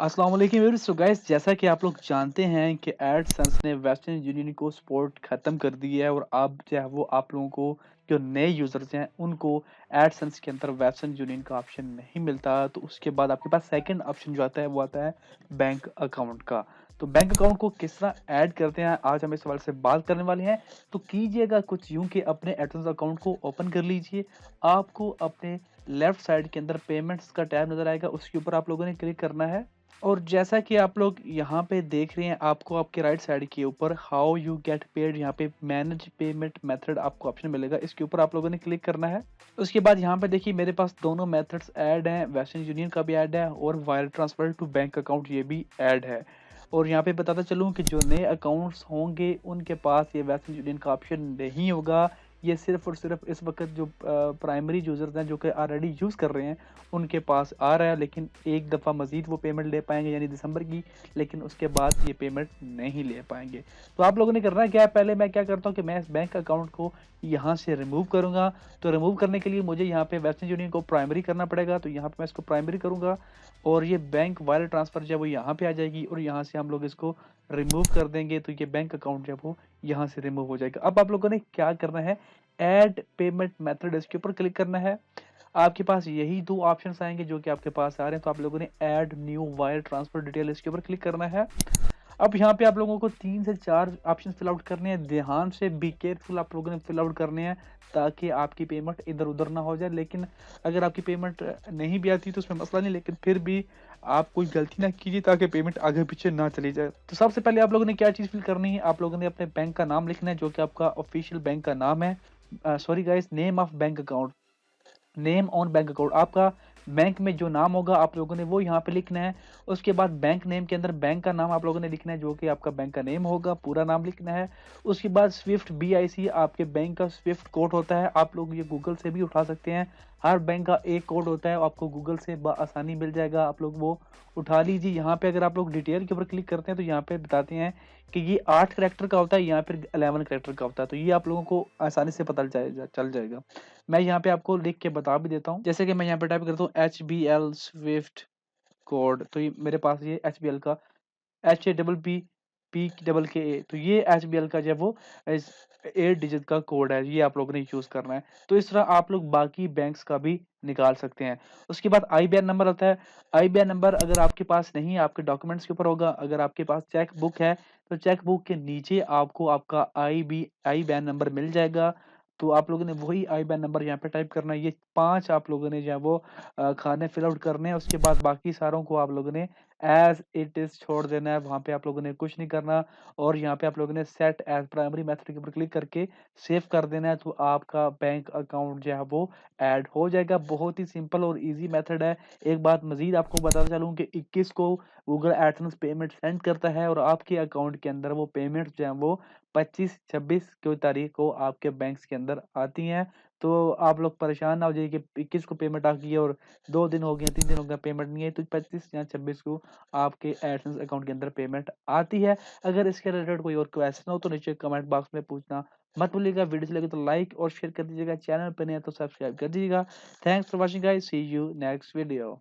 अस्सलाम वालेकुम viewers. So guys, जैसा कि आप लोग जानते हैं कि एडसेंस ने वेस्टर्न यूनियन को सपोर्ट ख़त्म कर दिया है और अब जो है वो आप लोगों को जो नए यूज़र्स हैं उनको एडसेंस के अंदर वेस्टर्न यूनियन का ऑप्शन नहीं मिलता। तो उसके बाद आपके पास सेकंड ऑप्शन जो आता है वो आता है बैंक अकाउंट का। तो बैंक अकाउंट को किस तरह ऐड करते हैं, आज हम इस सवाल से बात करने वाले हैं। तो कीजिएगा कुछ यूँ कि अपने एडसेंस अकाउंट को ओपन कर लीजिए। आपको अपने लेफ्ट साइड के अंदर पेमेंट्स का टैब नज़र आएगा, उसके ऊपर आप लोगों ने क्लिक करना है। और जैसा कि आप लोग यहाँ पे देख रहे हैं, आपको आपके राइट साइड के ऊपर हाउ यू गेट पेड, यहाँ पे मैनेज पेमेंट मेथड आपको ऑप्शन मिलेगा, इसके ऊपर आप लोगों ने क्लिक करना है। उसके बाद यहाँ पे देखिए मेरे पास दोनों मेथड्स ऐड हैं, वेस्टर्न यूनियन का भी ऐड है और wire transfer to bank account ये भी ऐड है। और यहाँ पे बताता चलूँ कि जो नए अकाउंट्स होंगे उनके पास ये वेस्टर्न यूनियन का ऑप्शन नहीं होगा। ये सिर्फ और सिर्फ इस वक्त जो प्राइमरी यूजर्स हैं जो कि ऑलरेडी यूज़ कर रहे हैं उनके पास आ रहा है, लेकिन एक दफ़ा मज़ीद वो पेमेंट ले पाएंगे यानी दिसंबर की, लेकिन उसके बाद ये पेमेंट नहीं ले पाएंगे। तो आप लोगों ने करना क्या है, पहले मैं क्या करता हूँ कि मैं इस बैंक अकाउंट को यहाँ से रिमूव करूँगा। तो रिमूव करने के लिए मुझे यहाँ पे वेस्टर्न यूनियन को प्राइमरी करना पड़ेगा, तो यहाँ पे मैं इसको प्राइमरी करूँगा और ये बैंक वायर ट्रांसफ़र जो है वो यहाँ पे आ जाएगी और यहाँ से हम लोग इसको रिमूव कर देंगे, तो ये बैंक अकाउंट जो है वो यहाँ से रिमूव हो जाएगा। अब आप लोगों ने क्या करना है, ऐड पेमेंट मेथड इसके ऊपर क्लिक करना है। आपके पास यही 2 ऑप्शंस आएँगे जो कि आपके पास आ रहे हैं, तो आप लोगों ने add new wire transfer detail इसके ऊपर क्लिक करना है। अब यहाँ पे आप लोगों को 3 से 4 ऑप्शन फिल आउट करने हैं, ध्यान से बी केयरफुल आप लोगों ने फिल आउट करने हैं ताकि आपकी पेमेंट इधर-उधर ना हो जाए। लेकिन अगर आपकी पेमेंट नहीं भी आती तो उसमें मसला नहीं, लेकिन फिर भी आप कोई गलती ना कीजिए ताकि पेमेंट आगे-पीछे ना चली जाए। तो सबसे पहले आप लोगों ने क्या चीज़ फिल करनी है, आप लोगों ने अपने बैंक का नाम लिखना है जो कि आपका ऑफिशियल बैंक का नाम है। Sorry guys, name of bank account, name on bank account, आपका बैंक में जो नाम होगा आप लोगों ने वो यहाँ पे लिखना है। उसके बाद बैंक नेम के अंदर बैंक का नाम आप लोगों ने लिखना है जो कि आपका बैंक का नेम होगा, पूरा नाम लिखना है। उसके बाद स्विफ्ट BIC आपके बैंक का स्विफ्ट कोड होता है, आप लोग ये गूगल से भी उठा सकते हैं। हर बैंक का एक कोड होता है, आपको गूगल से आसानी मिल जाएगा, आप लोग वो उठा लीजिए। यहाँ पे अगर आप लोग डिटेल के ऊपर क्लिक करते हैं तो यहाँ पे बताते हैं कि ये 8 करैक्टर का होता है, यहाँ पे 11 करैक्टर का होता है, तो ये आप लोगों को आसानी से पता चल जाएगा। मैं यहाँ पे आपको लिख के बता भी देता हूँ। जैसे कि मैं यहाँ पे टाइप करता हूँ HBL स्विफ्ट कोड, तो ये मेरे पास ये HBL का HAPPPKK, तो ये HBL का जो है वो 8 डिजिट का कोड है, ये आप लोगों ने यूज़ करना है। तो इस तरह आप लोग बाकी बैंक्स का भी निकाल सकते हैं। उसके बाद IBAN नंबर आता है। IBAN नंबर अगर आपके पास नहीं है, आपके डॉक्यूमेंट्स के ऊपर होगा। अगर आपके पास चेक बुक है, तो चेक बुक के नीचे आपको आपका IBAN नंबर मिल जाएगा। तो आप लोगों ने वही IBAN नंबर यहाँ पे टाइप करना है। ये 5 आप लोगों ने जो है वो खाने फिल आउट करने हैं। उसके बाद बाकी सारों को आप लोगों ने एज़ इट इज़ छोड़ देना है, वहाँ पे आप लोगों ने कुछ नहीं करना। और यहाँ पे आप लोगों ने सेट एज़ प्राइमरी मेथड के ऊपर क्लिक करके सेव कर देना है, तो आपका बैंक अकाउंट जो है वो ऐड हो जाएगा। बहुत ही सिंपल और ईज़ी मेथड है। एक बात मज़ीद आपको बताता चलूँ कि 21 को गूगल एडसेंस पेमेंट सेंड करता है और आपके अकाउंट के अंदर वो पेमेंट जो है वो 25-26 की तारीख को आपके बैंक्स के अंदर आती हैं। तो आप लोग परेशान ना हो जाइए कि 21 को पेमेंट आ गई है और 2 दिन हो गए, 3 दिन हो गए, पेमेंट नहीं आई, तो 25 या 26 को आपके एडसेंस अकाउंट के अंदर पेमेंट आती है। अगर इसके रिलेटेड कोई और क्वेश्चन हो तो नीचे कमेंट बॉक्स में पूछना मत भूलिएगा। वीडियो अच्छी लगे तो लाइक और शेयर कर दीजिएगा, चैनल पे नए हैं तो सब्सक्राइब कर दीजिएगा। Thanks for watching guys, see you next video.